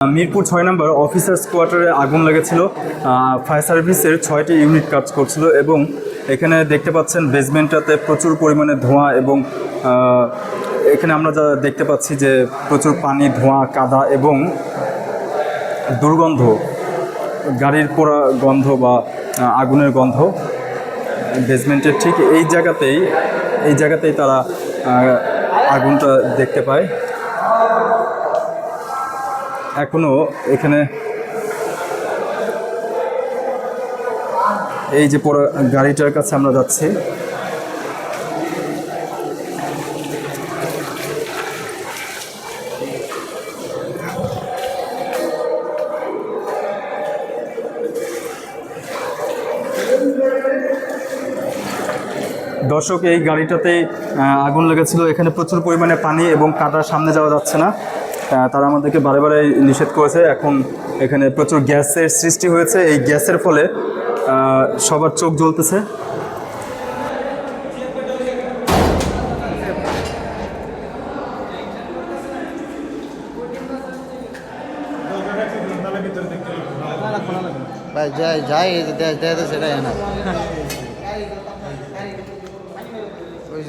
মিরপুর 6 নম্বর officers কোয়ার্টারে আগুন লেগেছিল। ফায়ার সার্ভিসের 6টি ইউনিট কাজ করছিল এবং এখানে দেখতে পাচ্ছেন বেসমেন্টটাতে প্রচুর পরিমাণে ধোঁয়া এবং এখানে আমরা যা দেখতে পাচ্ছি যে প্রচুর পানি, ধোঁয়া, কাদা এবং দুর্গন্ধ, গাড়ির পোড়া গন্ধ বা আগুনের গন্ধ। বেসমেন্টের ঠিক এই জায়গাতেই তারা আগুনটা দেখতে পায়। এখনও এখানে এই যে পুরো গাড়িটার কাছে আমরা যাচ্ছি, দর্শক এই গাড়িটাতেই আগুন লেগেছিল। এখানে প্রচুর পরিমাণে পানি এবং কাদার সামনে যাওয়া যাচ্ছে না, তারা আমাদেরকে বারে বারে নিষেধ করেছে। এখন এখানে প্রচুর গ্যাসের সৃষ্টি হয়েছে, এই গ্যাসের ফলে সবার চোখ জ্বলতেছে। ভাই যাই যাই দেয় সেটাই না ওই